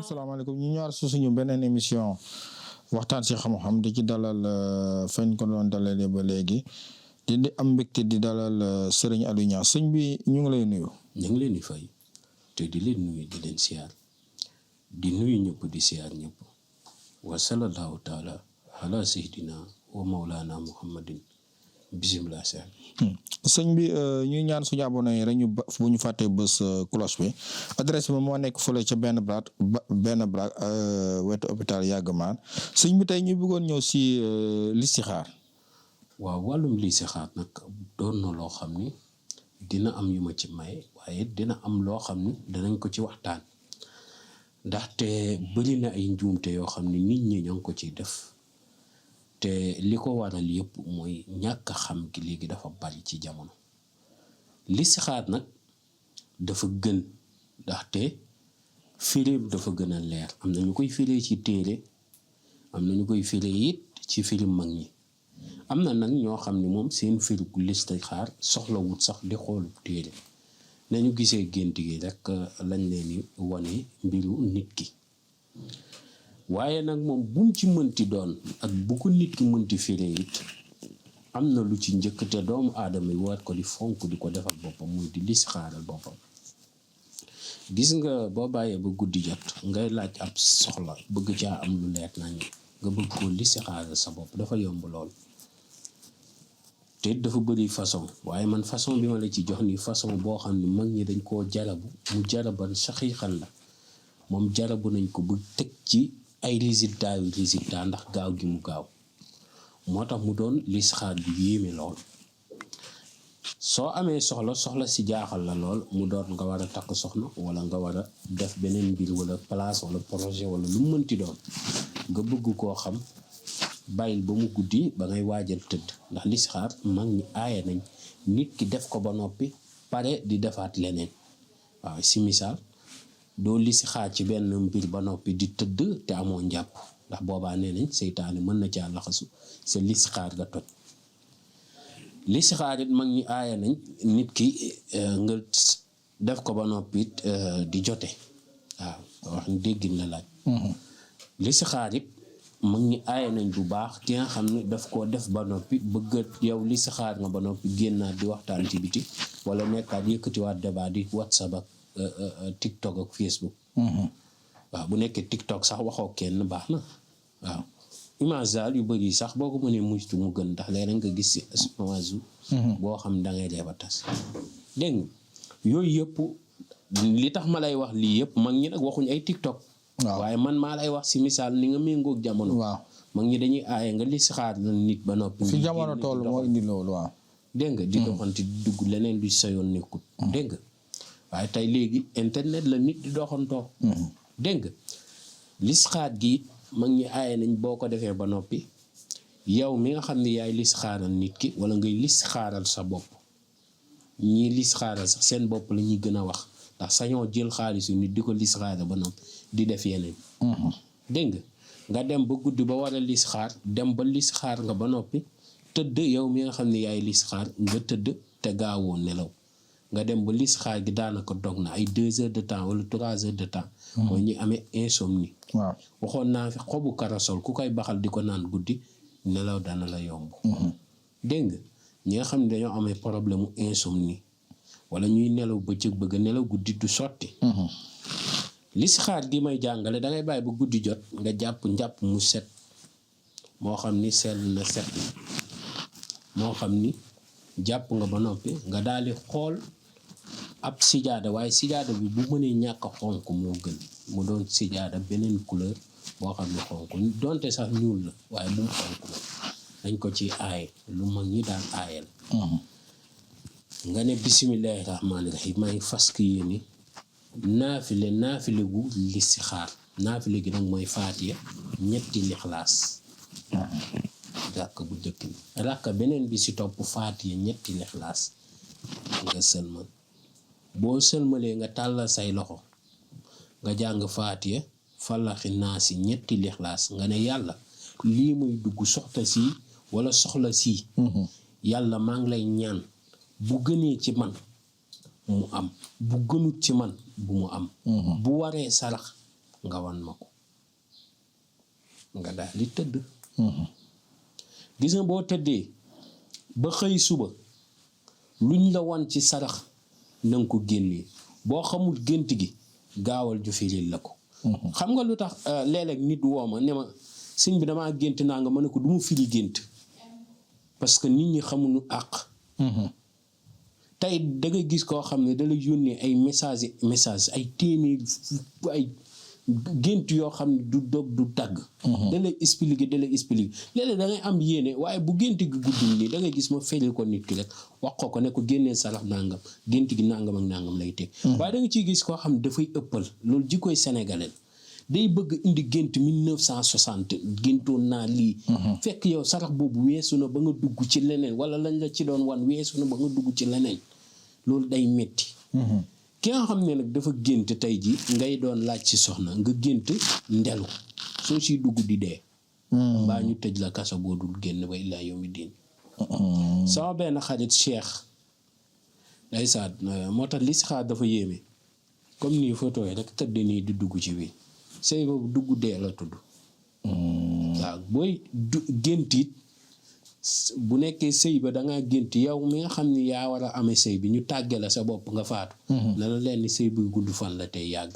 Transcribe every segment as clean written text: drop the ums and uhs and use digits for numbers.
salaamaaleykum ñu ñëwaat su suñu beneen émission waxtaan si xam-xam di ci dalal fañ ko doon dalalee ba léegi di am mbégte di dalal Serigne Aliou Niass sëñ bi ñu ngi lay nuyu. ñu ngi leen di fay te di leen nuyu di leen siyaar di nuyu ñëpp di siyaar ñëpp wa sallallahu taala ala sayyidina wa mawlana muhammadin bisimilah seex. sëñ bi ñuy ñaan suñu abonné yi rek bu ñu fàttee bés cloche bi adresse bi moo nekk fële ca benn baraak wetu hôpital Yagman sëñ bi tey ñu bëggoon ñëw si listixaar. waaw wàllum listixaar nag doon na loo xam ni dina am yu ma ci may waaye dina am loo xam ni danañ ko ci waxtaan ndaxte bëri na ay njuumte yoo xam ni nit ñi ñoo ngi ko ciy def. te li ko waral yëpp mooy ñàkk a xam gi léegi dafa bari ci jamono listixaar nag dafa gën ndaxte firim dafa gën a leer am na ñu koy firee ci téere am na ñu koy firee it ci firim mag ñi am na nag ñoo xam ne moom seen firu listixaar soxlawut sax di xool téere nañu gisee gént gi rek lañ leen di wane mbiru nit ki waaye nag moom bu mu ci mënti doon ak bu ko nit ki mënti firee it am na lu ci njëkk te doomu aadama yi war ko di fonk di ko defal boppam muy di listixaaral boppam gis nga boo bàyyee ba guddi jot ngay laaj ab soxla bëgg caa am lu leer nañ nga bëgg koo listixaaral sa bopp dafa yomb lool te dafa bëri façon waaye man façon bi ma la ci jox ni façon boo xam ne mag ñi dañ koo jarabu mu jaraban saxiixan la moom jarabu nañ ko bu teg ci ay résultat ndax gaaw gi mu gaaw moo tax mu doon listixaar bi yéeme lool soo amee soxla si jaaxal la lool mu doon nga war a takk soxna wala nga war a def beneen mbir wala place wala projet wala lu mu mënti doon nga bëgg koo xam bàyyil ba mu guddi ba ngay waajal tëdd ndax listixaar mag ñi aaye nañ nit ki def ko ba noppi pare di defaat leneen waaw si misaal doo listixaar ci benn mbir ba noppi di tëdd te amoo njàpp ndax boobaa nee nañ seytaane mën na caa laxasu sa listixaar nga toj listixaar it mag ñi aaya nañ nit ki nga def ko ba noppi di jote waaw wax ni déggin la laaj listixaar it mag ñi aaya nañ bu baax ki nga xam ne daf koo def ba noppi bëgg yow listixaar nga ba noppi génnaat di waxtaan ci biti wala nekkaat yëkkatiwaat débat di WhatsApp ak TikTok ak Facebook waaw bu nekkee TikTok sax waxoo kenn baax na waaw image daal yu bëri sax boo ko mënee mujtu mu gën ndax léeg nga gis si image boo xam ne da ngay dee ba tas dégg nga yooyu yëpp li tax ma lay wax lii yëpp mag ñi nag waxuñ ay TikTok waaye man maa lay wax si misaal ni nga méngoog jamono waaw mag ñi dañuy aaye nga listixaar la nit ba noppi fi jamono toll moo indi loolu waaw dégg nga di doxanti di dugg leneen lu sa yoon nekkul dégg nga waaye tey léegi internet la nit di doxantoo dégg nga listixaar gi mag ñi aaye nañ boo ko defee ba noppi yow mi nga xam ne yaay listixaaral nit ki wala ngay listixaaral sa bopp ñii listixaaral sax seen bopp la ñuy gën a wax ndax sañoo jël xaalisu nit di ko listixaaral ba noppi di def yeneen dégg nga dem ba guddi ba war a listixaar dem ba listixaar nga ba noppi tëdd yow mi nga xam ne yaay listixaar nga tëdd te gaawoo nelaw nga dem ba listixaar gi daanaka dog na ay 2 heures de temps wala 3 heures de temps mooy ñi amee insomnie waaw waxoon naa fi xobu karasol ku koy baxal di ko naan guddi nelaw dana la yomb dégg nga ñi nga xam ne dañoo amee problème mu insomnie wala ñuy nelaw bëccëg bëgg nelaw guddi du sotti listixaar gi may jàngale dangay bàyyi ba guddi jot nga jàpp njàpp mu set moo xam ni sell na set moo xam ni jàpp nga ba noppi nga daal di xool ab sijaada waaye sijaada bi bu mënee ñàkk xonk moo gën mu doon sijaada beneen couleur boo xam ne xonk donte sax ñuul la waaye bu mu xonk la dañ ko ci aaye lu mag ñi daan aayal nga ne bisimilahi rahmaani rahim maa ngi fas yéene naafile gu listixaar naafile gi nag mooy faatiya ñetti lixlaas ràkk bu njëkk bi ràkk beneen bi si topp faatiya ñetti lixlaas nga sëlmal boo sëlmalee nga tàllal say loxo nga jàng faatiya falaxi naasi ñetti lixlaas nga ne yàlla lii muy dugg soxla si wala soxla si yàlla maa ngi lay ñaan bu gënee ci man mu am bu gënut ci man bu mu am bu waree sarax nga wan ma ko nga daal di tëdd gis nga boo tëddee ba xëy suba luñ la wan ci sarax nanga ko génnee boo xamul gént gi gaawal ju firil la ko xam nga lu tax léeg-léeg nit woo ma ne ma sëñ bi damaa gént naa nga ma ne ko du mu firi gént parce que nit ñi xamuñu àq tey da nga gis koo xam ne da la yónnee ay message ay téeméer ay gént yoo xam ne du dog du tàgg da lay expliquer léeg-léeg da ngay am yéene waaye bu gént gi guddul nii da ngay gis ma feril ko nit ki rek wax ko ne ko génnee sarax nangam gént gi nangam ak nangam lay teg waaye da nga ciy gis koo xam ne dafay ëppal loolu jikkoy sénégalais day bëgg indi gént 1960 géntoon naa lii fekk yow sarax boobu weesu na ba nga dugg ci leneen wala lañ la ci doon wan weesu na ba nga dugg ci leneen loolu day metti ki nga xam ne nag dafa gént tey ji ngay doon laaj ci soxna nga gént ndelu soo siy dugg di dee mbaa ñu tëj la kaso boo dul génn ba illaa yawmi diin sama benn xarit Cheikh ndeysaan moo tax li si xaar dafa yéeme comme nii photo yi rek tëdd nii di dugg ci biir sëy boobu dugg dee la tudd waaw booy gént it bu nekkee sëy ba dangaa gént yow mi nga xam ni yaa war a amee sëy bi ñu tàgge la sa bopp nga faatu na la leen ni sëy buy gudd fan la tey yàgg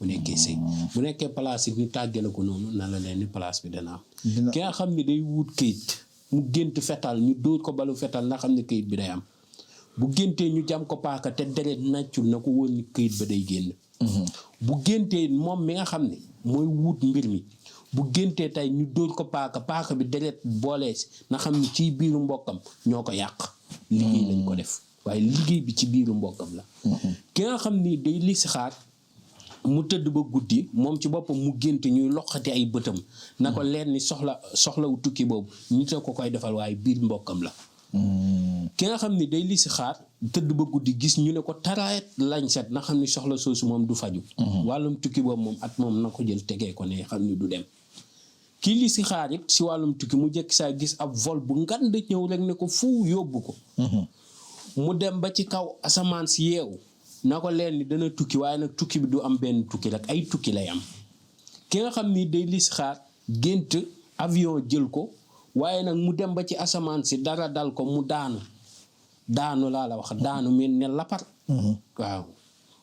bu nekkee sëy bu nekkee place it ñu tàgge la ko noonu na la leen ni place bi dana am ki nga xam ni day wut këyit mu gént fetal ñu dóor ko balu fetal na xam ne këyit bi day am bu géntee ñu jam ko paaka te deret naccul na ko wóor ni këyit ba day génn bu géntee moom mi nga xam ne mooy wut mbir mi bu géntee tey ñu dóor ko paaka bi deret boolee si na xam ne ci biiru mbokkam ñoo ko yàq liggéey lañ ko def waaye liggéey bi ci biiru mbokkam la ki nga xam ni day listixaar mu tëdd ba guddi moom ci boppam mu gént ñuy loqati ay bëtam na ko leen ni soxlawu tukki boobu nit a ko koy defal waaye biir mbokkam la ki nga xam ni day listixaar tëdd ba guddi gis ñu ne ko taraayet lañ set na xam ni soxla soosu moom du faju wàllum tukki boobu moom at moom na ko jël tegee ko ne xam ni du dem kii listixaar it si wàllum tukki mu jëkk saa gis ab vol bu ngand ñëw rek ne ko fu yóbbu ko mu dem ba ci kaw asamaan si yeewu na ko leen ni dana tukki waaye nag tukki bi du am benn tukki rek ay tukki lay am ki nga xam ni day listixaar gént avion jël ko waaye nag mu dem ba ci asamaan si dara dal ko mu daanu laa la wax daanu mel ne lapar waaw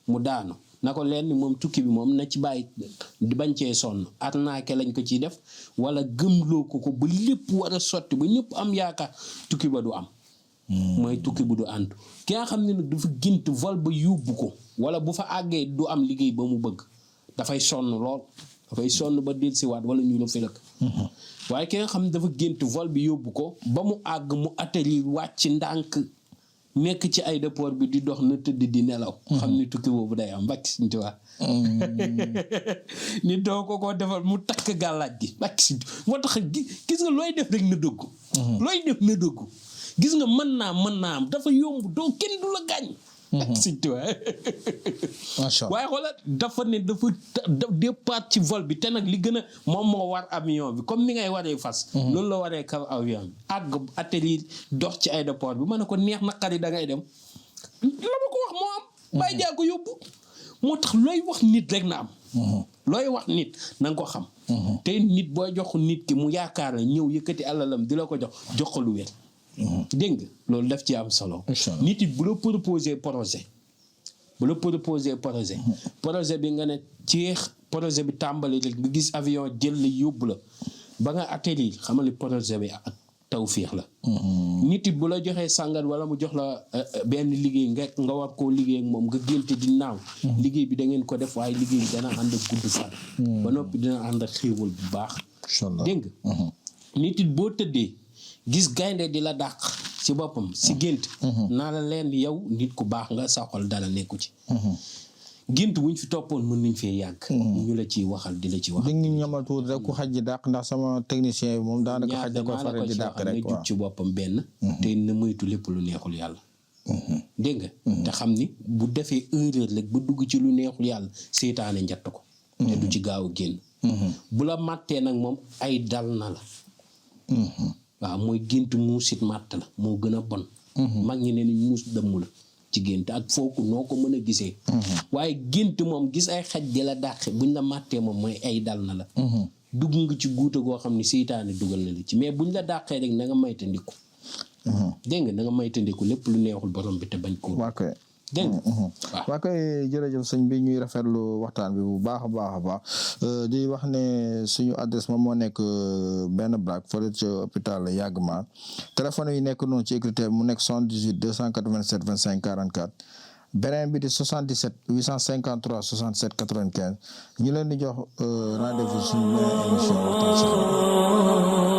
mu daanu na ko leen ni moom tukki bi moom na ci bàyyi di bañ cee sonn arnaake lañ ko ciy def wala gëmloo ko ba lépp war a sotti ba ñëpp am yaakaar tukki ba du am mooy tukki bu du ànd ki nga xam ne nag dafa gént vol ba yóbbu ko wala bu fa àggee du am liggéey ba mu bëgg dafay sonn lool dafay sonn ba dellusiwaat wala ñu la filak waaye ki nga xam ne dafa gént vol bi yóbbu ko ba mu àgg mu atterrir wàcc ndànk nekk ci aéroport bi di dox na tëdd di nelaw xam ni tukki boobu day am bàcc siñ tuwaa ni doo ko defal mu takk gàllaaj gi bàcc siñ moo tax gis nga looy def rek na dëggu looy def na dëggu gis nga mën naa am dafa yomb doo kenn du la gaañ bàcc siñ tuwaa waaye xoolal dafa ne dafa départ ci vol bi te nag li gën a moom moo war avion bi comme ni ngay waree fas loolu la waree kaw avion bi àgg atterrir dox ci aéroport bi ma ne ko neex na xarit da ngay dem la ma ko wax moo am bàyyi jaa ko yóbbu moo tax looy wax nit rek na am looy wax nit na nga ko xam te nit booy jox nit ki mu yaakaar la ñëw yëkkati alalam di la ko jox ko lu wér dégg nga loolu daf ci am solo nit it bu la proposé projet bi nga ne ci projet bi tàmbali rek nga gis avion jël la yóbbu la ba nga atterrir xamal ni projet bi ak tawfiix la nit it bu la joxee sàngal wala mu jox la benn liggéey nga war koo liggéey ak moom nga génte di naaw liggéey bi da ngeen ko def waaye liggéey bi dana ànd ak gudd fan ba noppi dina ànd ak xéewal bu baax dégg nga nit it boo tëddee gis gaynde di la dàq ci boppam si gént naa la leen yow nit ku baax nga sa xol dala nekku ci gént buñ fi toppoon mën nañ fee yàgg ñu la ciy waxal di la ci wax dañu ñamal tuuti rek ku xaj ji dàq ndax sama technicien bi moom daanaka xaj da ko faral di dàq rek na jub ci boppam benn te na moytu lépp lu neexul yàlla dégg nga. te xam ni bu defee erreur rek ba dugg ci lu neexul yàlla seytaane njatt ko. te du ci gaaw a génn. bu la màttee nag moom ay dal na la. waaw mooy gént muusit màtt la moo gën a bon. mag ñi ne ni muus dëmm la ci gént ak fooku noo ko mën a gisee. waaye gént moom gis ay xaj di la dàqe buñ la màttee moom mooy ay dal na la. dugg nga ci guuta goo xam ne seytaane dugal na la ci mais buñ la dàqee rek na nga maytandiku. dégg nga na nga maytandiku lépp lu neexul borom bi te bañ ko. dégg nga waa koy jërëjëf sëñ bi ñuy rafetlu waxtaan bi bu baax a baax a baax di wax ne suñu adresse moom moo nekk benn braak fële ca hôpital Yaagma téléphone yi nekk noonu ci écriture mu nekk 78 287 25 44 beneen bi di 77 853 67 95 ñu leen di jox rendez-vous suñu beneen émission waxtaan si xam